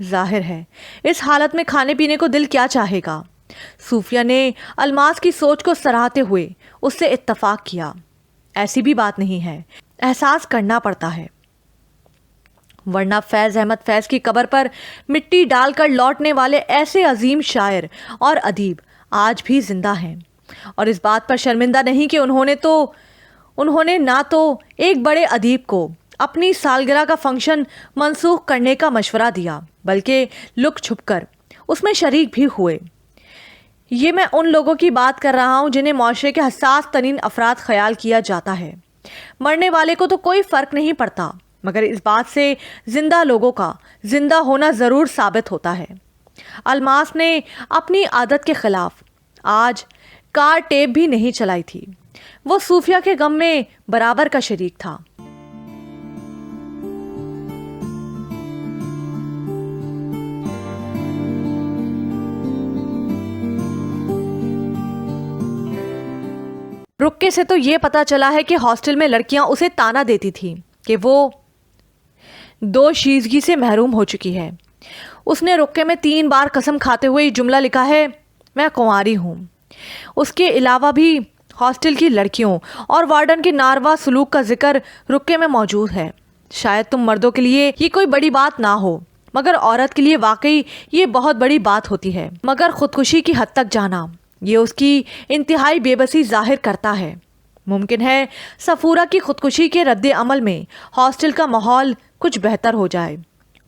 ظاہر ہے اس حالت میں کھانے پینے کو دل کیا چاہے گا۔ صوفیہ نے الماس کی سوچ کو سراہتے ہوئے اس سے اتفاق کیا۔ ایسی بھی بات نہیں ہے، احساس کرنا پڑتا ہے، ورنہ فیض احمد فیض کی قبر پر مٹی ڈال کر لوٹنے والے ایسے عظیم شاعر اور ادیب آج بھی زندہ ہیں، اور اس بات پر شرمندہ نہیں کہ انہوں نے نہ تو ایک بڑے ادیب کو اپنی سالگرہ کا فنکشن منسوخ کرنے کا مشورہ دیا، بلکہ لک چھپ کر اس میں شریک بھی ہوئے۔ یہ میں ان لوگوں کی بات کر رہا ہوں جنہیں معاشرے کے حساس ترین افراد خیال کیا جاتا ہے۔ مرنے والے کو تو کوئی فرق نہیں پڑتا، مگر اس بات سے زندہ لوگوں کا زندہ ہونا ضرور ثابت ہوتا ہے۔ الماس نے اپنی عادت کے خلاف آج کار ٹیپ بھی نہیں چلائی تھی۔ وہ صوفیہ کے غم میں برابر کا شریک تھا۔ رکے سے تو یہ پتا چلا ہے کہ ہاسٹل میں لڑکیاں اسے تانا دیتی تھیں کہ وہ دو شیزگی سے محروم ہو چکی ہے۔ اس نے رکے میں 3 بار قسم کھاتے ہوئے یہ جملہ لکھا ہے، میں کنواری ہوں۔ اس کے علاوہ بھی ہاسٹل کی لڑکیوں اور وارڈن کے ناروا سلوک کا ذکر رکے میں موجود ہے۔ شاید تم مردوں کے لیے یہ کوئی بڑی بات نہ ہو، مگر عورت کے لیے واقعی یہ بہت بڑی بات ہوتی ہے۔ مگر خودکشی کی حد تک جانا یہ اس کی انتہائی بے بسی ظاہر کرتا ہے۔ ممکن ہے صفورہ کی خودکشی کے رد عمل میں ہاسٹل کا ماحول کچھ بہتر ہو جائے۔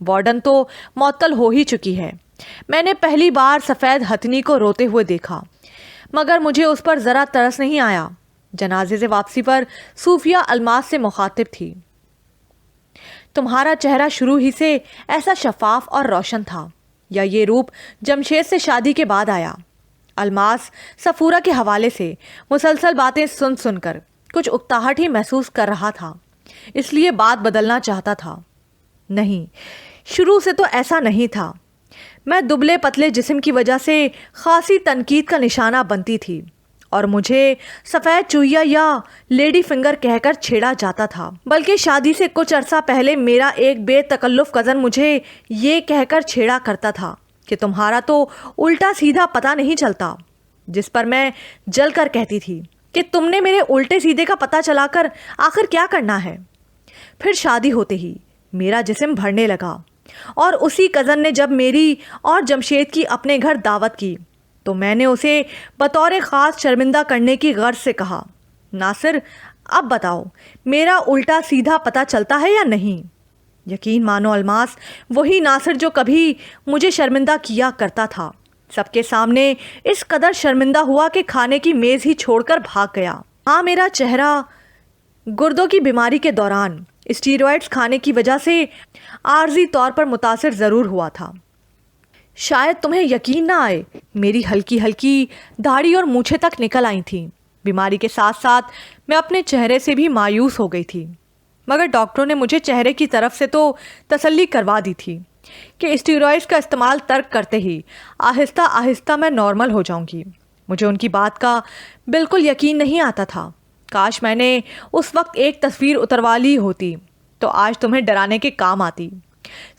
وارڈن تو معطل ہو ہی چکی ہے۔ میں نے پہلی بار سفید ہتھنی کو روتے ہوئے دیکھا، مگر مجھے اس پر ذرا ترس نہیں آیا۔ جنازے سے واپسی پر صوفیہ الماس سے مخاطب تھی۔ تمہارا چہرہ شروع ہی سے ایسا شفاف اور روشن تھا، یا یہ روپ جمشید سے شادی کے بعد آیا؟ الماس صفورہ کے حوالے سے مسلسل باتیں سن کر کچھ اکتاہٹ ہی محسوس کر رہا تھا، اس لیے بات بدلنا چاہتا تھا۔ نہیں، شروع سے تو ایسا نہیں تھا۔ میں دبلے پتلے جسم کی وجہ سے خاصی تنقید کا نشانہ بنتی تھی، اور مجھے سفید چوہیا یا لیڈی فنگر کہہ کر چھیڑا جاتا تھا۔ بلکہ شادی سے کچھ عرصہ پہلے میرا ایک بے تکلف کزن مجھے یہ کہہ کر چھیڑا کرتا تھا کہ تمہارا تو الٹا سیدھا پتہ نہیں چلتا، جس پر میں جل کر کہتی تھی کہ تم نے میرے الٹے سیدھے کا پتہ چلا کر آخر کیا کرنا ہے۔ پھر شادی ہوتے ہی میرا جسم بھرنے لگا، اور اسی کزن نے جب میری اور جمشید کی اپنے گھر دعوت کی تو میں نے اسے بطور خاص شرمندہ کرنے کی غرض سے کہا، ناصر اب بتاؤ میرا الٹا سیدھا پتہ چلتا ہے یا نہیں؟ یقین مانو الماس، وہی ناصر جو کبھی مجھے شرمندہ کیا کرتا تھا، سب کے سامنے اس قدر شرمندہ ہوا کہ کھانے کی میز ہی چھوڑ کر بھاگ گیا۔ ہاں، میرا چہرہ گردوں کی بیماری کے دوران اسٹیرائڈز کھانے کی وجہ سے عارضی طور پر متاثر ضرور ہوا تھا۔ شاید تمہیں یقین نہ آئے، میری ہلکی ہلکی داڑھی اور مونچھیں تک نکل آئی تھیں۔ بیماری کے ساتھ ساتھ میں اپنے چہرے سے بھی مایوس ہو گئی تھی، مگر ڈاکٹروں نے مجھے چہرے کی طرف سے تو تسلی کروا دی تھی کہ اسٹیرائڈز کا استعمال ترک کرتے ہی آہستہ آہستہ میں نارمل ہو جاؤں گی۔ مجھے ان کی بات کا بالکل یقین نہیں آتا تھا۔ کاش میں نے اس وقت ایک تصویر اتروا لی ہوتی تو آج تمہیں ڈرانے کے کام آتی۔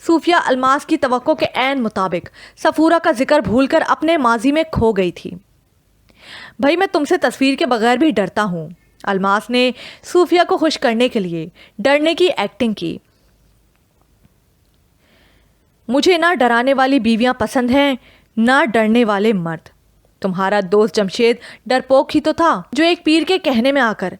صوفیہ الماس کی توقع کے عین مطابق صفورہ کا ذکر بھول کر اپنے ماضی میں کھو گئی تھی۔ بھائی میں تم سے تصویر کے بغیر بھی ڈرتا ہوں۔ الماس نے صوفیہ کو خوش کرنے کے لیے ڈرنے کی ایکٹنگ کی۔ مجھے نہ ڈرانے والی بیویاں پسند ہیں، نہ ڈرنے والے مرد۔ تمہارا دوست جمشید ڈرپوک ہی تو تھا، جو ایک پیر کے کہنے میں آ کر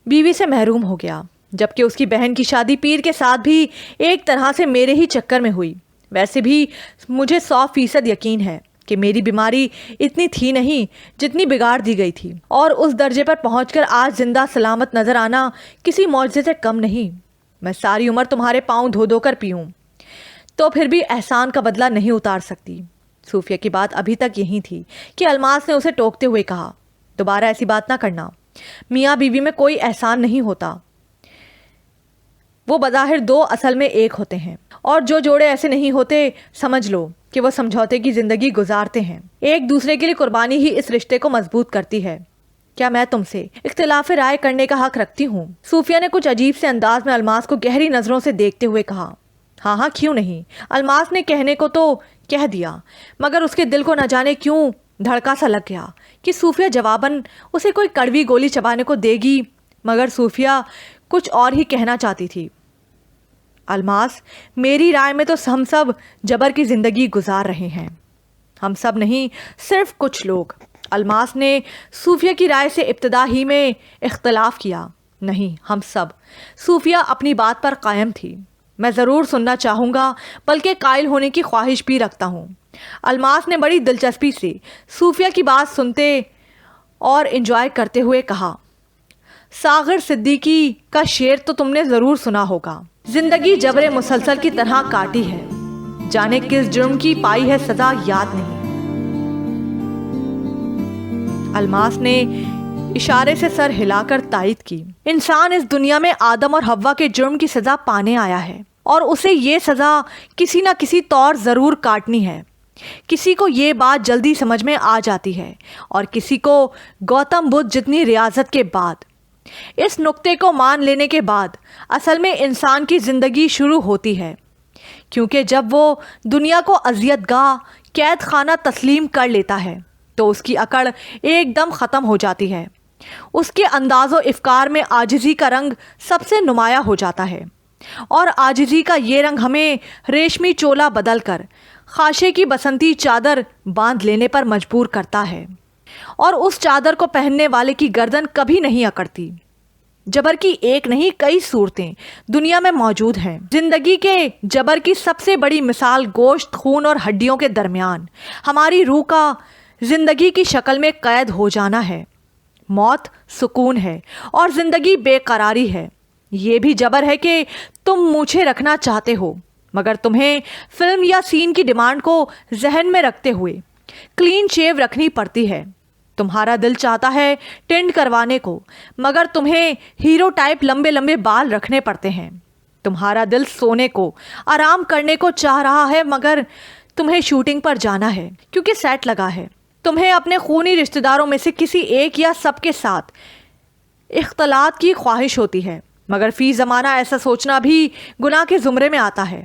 بیوی سے محروم ہو گیا، جبکہ اس کی بہن کی شادی پیر کے ساتھ بھی ایک طرح سے میرے ہی چکر میں ہوئی۔ ویسے بھی مجھے 100% یقین ہے کہ میری بیماری اتنی تھی نہیں جتنی بگاڑ دی گئی تھی، اور اس درجے پر پہنچ کر آج زندہ سلامت نظر آنا کسی معجزے سے کم نہیں۔ میں ساری عمر تمہارے پاؤں دھو دھو کر پیوں تو پھر بھی احسان کا بدلہ نہیں اتار سکتی۔ صوفیہ کی بات ابھی تک یہی تھی کہ الماس نے اسے ٹوکتے ہوئے کہا، دوبارہ ایسی بات نہ کرنا، میاں بیوی میں کوئی احسان نہیں ہوتا، وہ بظاہر 2 اصل میں 1 ہوتے ہیں، اور جو جوڑے ایسے نہیں ہوتے سمجھ لو کہ وہ سمجھوتے کی زندگی گزارتے ہیں۔ ایک دوسرے کے لیے قربانی ہی اس رشتے کو مضبوط کرتی ہے۔ کیا میں تم سے اختلاف رائے کرنے کا حق رکھتی ہوں؟ صوفیہ نے کچھ عجیب سے انداز میں الماس کو گہری نظروں سے دیکھتے ہوئے کہا، ہاں ہاں کیوں نہیں، الماس نے کہنے کو تو کہہ دیا، مگر اس کے دل کو نہ جانے کیوں دھڑکا سا لگ گیا کہ صوفیہ جواباً اسے کوئی کڑوی گولی چبانے کو دے گی، مگر صوفیہ کچھ اور ہی کہنا چاہتی تھی۔ الماس، میری رائے میں تو ہم سب جبر کی زندگی گزار رہے ہیں۔ ہم سب نہیں، صرف کچھ لوگ۔ الماس نے صوفیہ کی رائے سے ابتدا ہی میں اختلاف کیا۔ نہیں، ہم سب۔ صوفیہ اپنی بات پر قائم تھی۔ میں ضرور سننا چاہوں گا، بلکہ قائل ہونے کی خواہش بھی رکھتا ہوں۔ الماس نے بڑی دلچسپی سے صوفیہ کی بات سنتے اور انجوائے کرتے ہوئے کہا، ساغر صدیقی کا شعر تو تم نے ضرور سنا ہوگا، زندگی جبر مسلسل کی طرح کاٹی ہے، جانے کس جرم کی پائی ہے سزا یاد نہیں۔ الماس نے اشارے سے سر ہلا کر تائید کی۔ انسان اس دنیا میں آدم اور حوا کے جرم کی سزا پانے آیا ہے، اور اسے یہ سزا کسی نہ کسی طور ضرور کاٹنی ہے۔ کسی کو یہ بات جلدی سمجھ میں آ جاتی ہے، اور کسی کو گوتم بدھ جتنی ریاضت کے بعد۔ اس نقطے کو مان لینے کے بعد اصل میں انسان کی زندگی شروع ہوتی ہے، کیونکہ جب وہ دنیا کو اذیت گاہ، قید خانہ تسلیم کر لیتا ہے تو اس کی اکڑ ایک دم ختم ہو جاتی ہے۔ اس کے انداز و افکار میں عاجزی کا رنگ سب سے نمایاں ہو جاتا ہے، اور عاجزی کا یہ رنگ ہمیں ریشمی چولا بدل کر خاشے کی بسنتی چادر باندھ لینے پر مجبور کرتا ہے، اور اس چادر کو پہننے والے کی گردن کبھی نہیں اکڑتی۔ جبر کی ایک نہیں کئی صورتیں دنیا میں موجود ہیں۔ زندگی کے جبر کی سب سے بڑی مثال گوشت، خون اور ہڈیوں کے درمیان ہماری روح کا زندگی کی شکل میں قید ہو جانا ہے۔ موت سکون ہے اور زندگی بے قراری ہے۔ یہ بھی جبر ہے کہ تم مونچھیں رکھنا چاہتے ہو، مگر تمہیں فلم یا سین کی ڈیمانڈ کو ذہن میں رکھتے ہوئے کلین شیو رکھنی پڑتی ہے۔ تمہارا دل چاہتا ہے ٹینڈ کروانے کو، مگر تمہیں ہیرو ٹائپ لمبے لمبے بال رکھنے پڑتے ہیں۔ تمہارا دل سونے کو، آرام کرنے کو چاہ رہا ہے، مگر تمہیں شوٹنگ پر جانا ہے کیونکہ سیٹ لگا ہے۔ تمہیں اپنے خونی رشتہ داروں میں سے کسی ایک یا سب کے ساتھ اختلاط کی خواہش ہوتی ہے، مگر فی زمانہ ایسا سوچنا بھی گناہ کے زمرے میں آتا ہے۔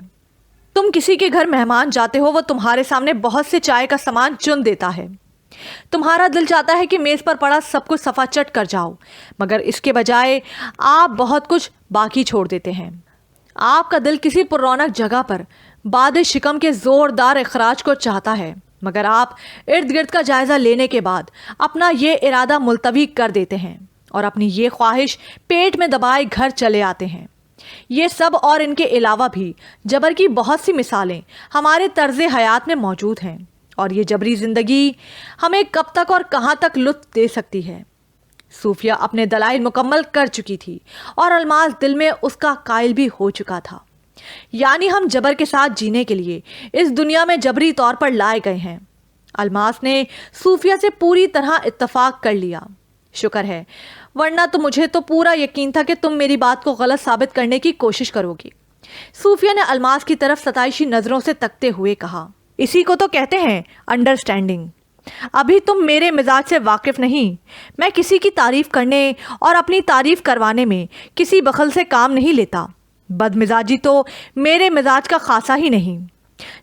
تم کسی کے گھر مہمان جاتے ہو، وہ تمہارے سامنے بہت سے چائے کا سامان چن دیتا ہے۔ تمہارا دل چاہتا ہے کہ میز پر پڑا سب کچھ صفا چٹ کر جاؤ، مگر اس کے بجائے آپ بہت کچھ باقی چھوڑ دیتے ہیں۔ آپ کا دل کسی پر رونق جگہ پر باد شکم کے زوردار اخراج کو چاہتا ہے، مگر آپ ارد گرد کا جائزہ لینے کے بعد اپنا یہ ارادہ ملتوی کر دیتے ہیں اور اپنی یہ خواہش پیٹ میں دبائے گھر چلے آتے ہیں۔ یہ سب اور ان کے علاوہ بھی جبر کی بہت سی مثالیں ہمارے طرز حیات میں موجود ہیں، اور یہ جبری زندگی ہمیں کب تک اور کہاں تک لطف دے سکتی ہے۔ صوفیہ اپنے دلائل مکمل کر چکی تھی، اور الماس دل میں اس کا قائل بھی ہو چکا تھا۔ یعنی ہم جبر کے ساتھ جینے کے لیے اس دنیا میں جبری طور پر لائے گئے ہیں۔ الماس نے صوفیہ سے پوری طرح اتفاق کر لیا۔ شکر ہے، ورنہ تو مجھے تو پورا یقین تھا کہ تم میری بات کو غلط ثابت کرنے کی کوشش کرو گی۔ صوفیہ نے الماس کی طرف ستائشی نظروں سے تکتے ہوئے کہا، اسی کو تو کہتے ہیں انڈرسٹینڈنگ۔ ابھی تم میرے مزاج سے واقف نہیں۔ میں کسی کی تعریف کرنے اور اپنی تعریف کروانے میں کسی بخل سے کام نہیں لیتا۔ بد مزاجی تو میرے مزاج کا خاصا ہی نہیں۔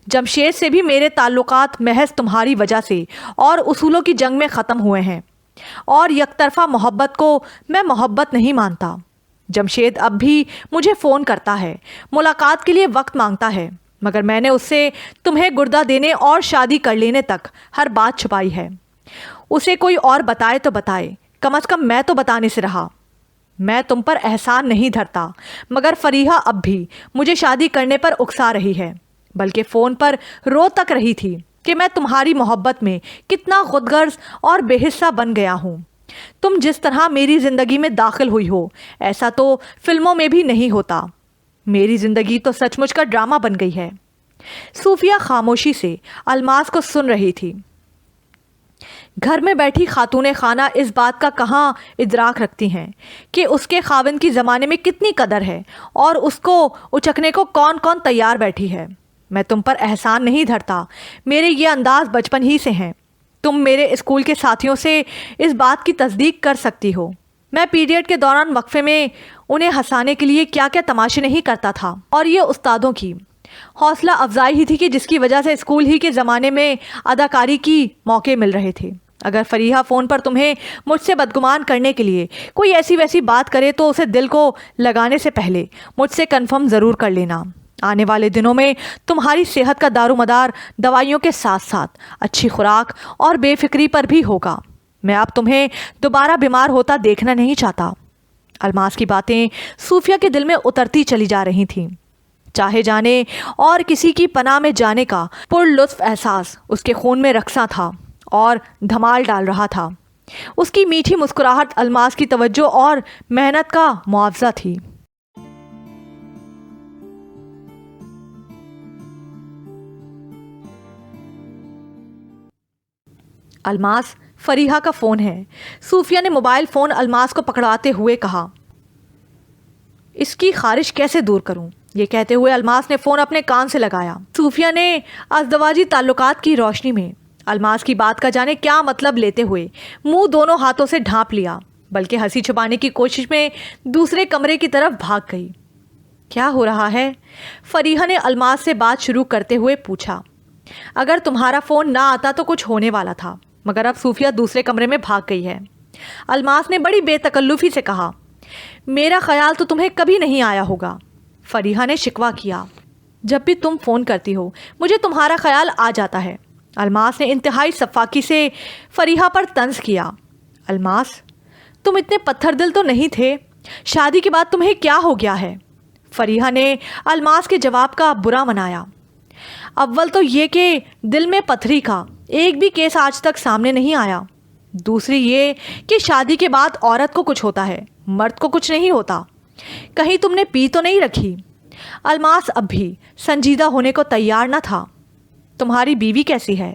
جمشید سے بھی میرے تعلقات محض تمہاری وجہ سے اور اصولوں کی جنگ میں ختم ہوئے ہیں، اور یک طرفہ محبت کو میں محبت نہیں مانتا۔ جمشید اب بھی مجھے فون کرتا ہے، ملاقات کے لیے وقت مانگتا ہے، مگر میں نے اس سے تمہیں گردہ دینے اور شادی کر لینے تک ہر بات چھپائی ہے۔ اسے کوئی اور بتائے تو بتائے، کم از کم میں تو بتانے سے رہا۔ میں تم پر احسان نہیں دھرتا، مگر فریحہ اب بھی مجھے شادی کرنے پر اکسا رہی ہے، بلکہ فون پر رو تک رہی تھی کہ میں تمہاری محبت میں کتنا خود غرض اور بے حصہ بن گیا ہوں۔ تم جس طرح میری زندگی میں داخل ہوئی ہو، ایسا تو فلموں میں بھی نہیں ہوتا۔ میری زندگی تو سچ مچ کا ڈرامہ بن گئی ہے۔ صوفیہ خاموشی سے الماس کو سن رہی تھی۔ گھر میں بیٹھی خاتون خانہ اس بات کا کہاں ادراک رکھتی ہیں کہ اس کے خاوند کی زمانے میں کتنی قدر ہے، اور اس کو اچکنے کو کون کون تیار بیٹھی ہے۔ میں تم پر احسان نہیں دھرتا، میرے یہ انداز بچپن ہی سے ہیں۔ تم میرے اسکول کے ساتھیوں سے اس بات کی تصدیق کر سکتی ہو۔ میں پیریڈ کے دوران وقفے میں انہیں ہنسانے کے لیے کیا کیا تماشے نہیں کرتا تھا، اور یہ استادوں کی حوصلہ افزائی ہی تھی کہ جس کی وجہ سے اسکول ہی کے زمانے میں اداکاری کی موقع مل رہے تھے۔ اگر فریحہ فون پر تمہیں مجھ سے بدگمان کرنے کے لیے کوئی ایسی ویسی بات کرے تو اسے دل کو لگانے سے پہلے مجھ سے کنفرم ضرور کر لینا۔ آنے والے دنوں میں تمہاری صحت کا دار و مدار دوائیوں کے ساتھ ساتھ اچھی خوراک اور بے فکری پر بھی ہوگا۔ میں اب تمہیں دوبارہ بیمار ہوتا دیکھنا نہیں چاہتا۔ الماس کی باتیں صوفیہ کے دل میں اترتی چلی جا رہی تھیں۔ چاہے جانے اور کسی کی پناہ میں جانے کا پر لطف احساس اس کے خون میں رقصاں تھا اور دھمال ڈال رہا تھا۔ اس کی میٹھی مسکراہٹ الماس کی توجہ اور محنت کا معاوضہ تھی۔ الماس، فریحہ کا فون ہے۔ صوفیہ نے موبائل فون الماس کو پکڑاتے ہوئے کہا۔ اس کی خارش کیسے دور کروں؟ یہ کہتے ہوئے الماس نے فون اپنے کان سے لگایا۔ صوفیہ نے ازدواجی تعلقات کی روشنی میں الماس کی بات کا جانے کیا مطلب لیتے ہوئے منہ دونوں ہاتھوں سے ڈھانپ لیا، بلکہ ہنسی چھپانے کی کوشش میں دوسرے کمرے کی طرف بھاگ گئی۔ کیا ہو رہا ہے؟ فریحہ نے الماس سے بات شروع کرتے ہوئے پوچھا۔ اگر تمہارا فون نہ آتا تو کچھ ہونے والا تھا، مگر اب صوفیہ دوسرے کمرے میں بھاگ گئی ہے۔ الماس نے بڑی بے تکلفی سے کہا۔ میرا خیال تو تمہیں کبھی نہیں آیا ہوگا، فریحہ نے شکوہ کیا۔ جب بھی تم فون کرتی ہو مجھے تمہارا خیال آ جاتا ہے، الماس نے انتہائی سفاکی سے فریحہ پر طنز کیا۔ الماس، تم اتنے پتھر دل تو نہیں تھے، شادی کے بعد تمہیں کیا ہو گیا ہے؟ فریحہ نے الماس کے جواب کا برا منایا۔ اول تو یہ کہ دل میں پتھری کا ایک بھی کیس آج تک سامنے نہیں آیا، دوسری یہ کہ شادی کے بعد عورت کو کچھ ہوتا ہے، مرد کو کچھ نہیں ہوتا۔ کہیں تم نے پی تو نہیں رکھی؟ الماس اب بھی سنجیدہ ہونے کو تیار نہ تھا۔ تمہاری بیوی کیسی ہے؟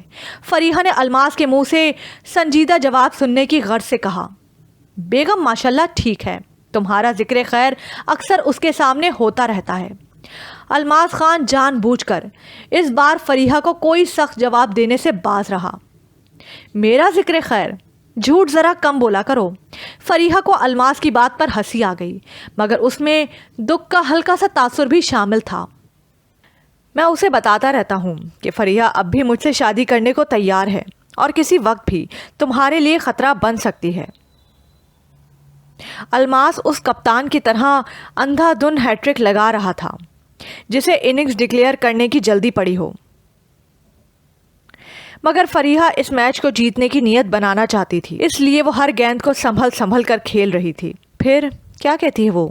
فریحہ نے الماس کے منہ سے سنجیدہ جواب سننے کی غرض سے کہا۔ بیگم ماشاءاللہ ٹھیک ہے، تمہارا ذکر خیر اکثر اس کے سامنے ہوتا رہتا ہے۔ الماس خان جان بوجھ کر اس بار فریحہ کو کوئی سخت جواب دینے سے باز رہا۔ میرا ذکر خیر؟ جھوٹ ذرا کم بولا کرو۔ فریحہ کو الماس کی بات پر ہنسی آ گئی، مگر اس میں دکھ کا ہلکا سا تاثر بھی شامل تھا۔ میں اسے بتاتا رہتا ہوں کہ فریحہ اب بھی مجھ سے شادی کرنے کو تیار ہے اور کسی وقت بھی تمہارے لیے خطرہ بن سکتی ہے۔ الماس اس کپتان کی طرح اندھا دھن ہیٹرک لگا رہا تھا جسے اننگز ڈکلیئر کرنے کی جلدی پڑی ہو، مگر فریحہ اس میچ کو جیتنے کی نیت بنانا چاہتی تھی، اس لیے وہ ہر گیند کو سنبھل کر کھیل رہی تھی۔ پھر کیا کہتی ہے وہ؟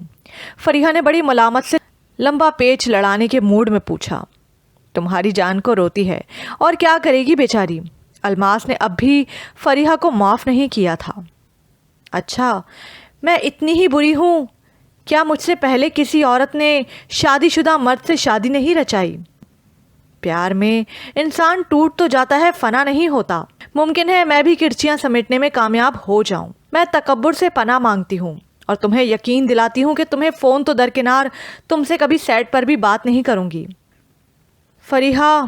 فریحہ نے بڑی ملامت سے لمبا پیچ لڑانے کے موڈ میں پوچھا۔ تمہاری جان کو روتی ہے اور کیا کرے گی بیچاری۔ الماس نے اب بھی فریحہ کو معاف نہیں کیا تھا۔ اچھا، میں اتنی ہی بری ہوں؟ کیا مجھ سے پہلے کسی عورت نے شادی شدہ مرد سے شادی نہیں رچائی؟ پیار میں انسان ٹوٹ تو جاتا ہے، فنا نہیں ہوتا۔ ممکن ہے میں بھی کرچیاں سمیٹنے میں کامیاب ہو جاؤں۔ میں تکبر سے پناہ مانگتی ہوں اور تمہیں یقین دلاتی ہوں کہ تمہیں فون تو درکنار، تم سے کبھی سیٹ پر بھی بات نہیں کروں گی۔ فریحہ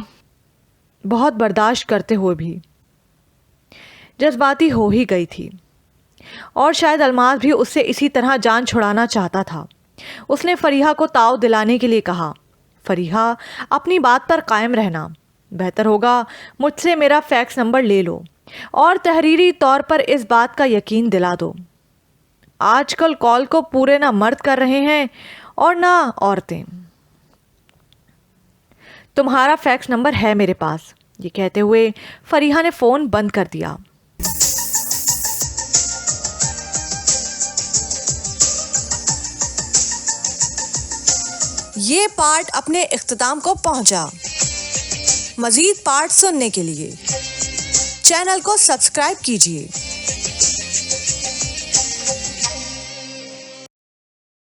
بہت برداشت کرتے ہوئے بھی جذباتی ہو ہی گئی تھی، اور شاید الماس بھی اس سے اسی طرح جان چھڑانا چاہتا تھا۔ اس نے فریحہ کو تاؤ دلانے کے لیے کہا۔ فریحہ، اپنی بات پر قائم رہنا، بہتر ہوگا مجھ سے میرا فیکس نمبر لے لو اور تحریری طور پر اس بات کا یقین دلا دو۔ آج کل کال کو پورے نہ مرد کر رہے ہیں اور نہ عورتیں۔ تمہارا فیکس نمبر ہے میرے پاس۔ یہ کہتے ہوئے فریحہ نے فون بند کر دیا۔ یہ پارٹ اپنے اختتام کو پہنچا۔ مزید پارٹ سننے کے لیے چینل کو سبسکرائب کیجیے۔